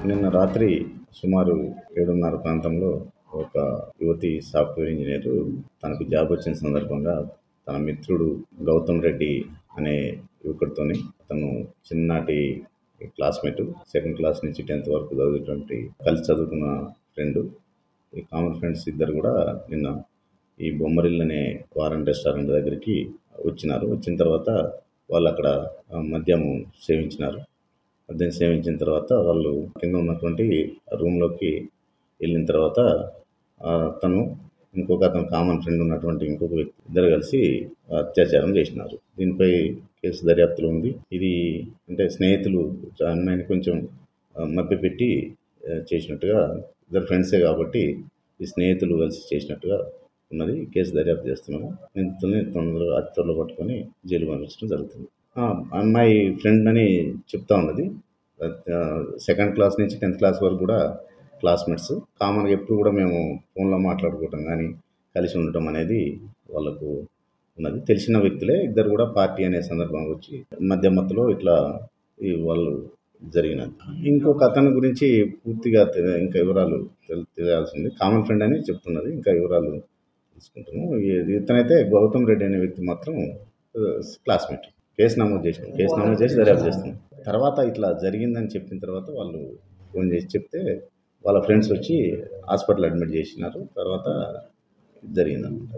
నిన్న రాత్రి సుమారు 7:30 ప్రాంతంలో ఒక యువతి సాఫ్ట్వేర్ ఇంజనీరు తనకు జాబ్ వచ్చిన సందర్భంగా తన మిత్రుడు గౌతమ్ రెడ్డి అనే యువకుడితోని తను చిన్ననాటి క్లాస్మేట్ సెకండ్ క్లాస్ నుంచి 10th వరకు చదివేటువంటి కలిసి చదువుకున్న ఫ్రెండ్. ఈ కామన్ ఫ్రెండ్స్ ఇద్దరు కూడా నిన్న ఈ బొమ్మరిల్లు అనే వారన్ రెస్టారెంట్ దగ్గరికి వచ్చిన తర్వాత వాళ్ళు అక్కడ మద్యం సేవించినారు. మద్యం సేవించిన తర్వాత వాళ్ళు కింద ఉన్నటువంటి రూమ్లోకి వెళ్ళిన తర్వాత తను అతను కామన్ ఫ్రెండ్ ఉన్నటువంటి ఇంకొక వ్యక్తి ఇద్దరు కలిసి అత్యాచారం చేసినారు. దీనిపై కేసు దర్యాప్తులో ఉంది. ఇది అంటే స్నేహితులు అమ్మాయిని కొంచెం మభ్యపెట్టి చేసినట్టుగా, ఇద్దరు ఫ్రెండ్సే కాబట్టి ఈ స్నేహితులు కలిసి చేసినట్టుగా ఉన్నది. కేసు దర్యాప్తు చేస్తున్నాము. నిందితుల్ని అతి త్వరలో పట్టుకొని జైలు పంపించడం జరుగుతుంది. అమ్మాయి ఫ్రెండ్ అని చెప్తా ఉన్నది. సెకండ్ క్లాస్ నుంచి 10th క్లాస్ వరకు కూడా క్లాస్మేట్స్. కామన్గా ఎప్పుడు కూడా మేము ఫోన్లో మాట్లాడుకోవటం కానీ కలిసి ఉండటం అనేది వాళ్ళకు ఉన్నది. తెలిసిన వ్యక్తులే ఇద్దరు కూడా పార్టీ అనే సందర్భంగా వచ్చి మధ్యలో ఇట్లా వాళ్ళు జరిగినది. ఇంకొక అతని గురించి పూర్తిగా ఇంకా వివరాలు తెలియాల్సింది. కామన్ ఫ్రెండ్ అని చెప్తున్నది. ఇంకా వివరాలు తీసుకుంటున్నాము. ఇతనైతే గౌతమ్ రెడ్డి అనే వ్యక్తి మాత్రం క్లాస్మేట్. కేసు నమోదు చేసి దర్యాప్తు చేస్తున్నాం. తర్వాత ఇట్లా జరిగిందని చెప్పిన తర్వాత వాళ్ళు ఫోన్ చేసి చెప్తే వాళ్ళ ఫ్రెండ్స్ వచ్చి హాస్పిటల్ అడ్మిట్ చేసినారు. తర్వాత జరిగిందన్నమాట.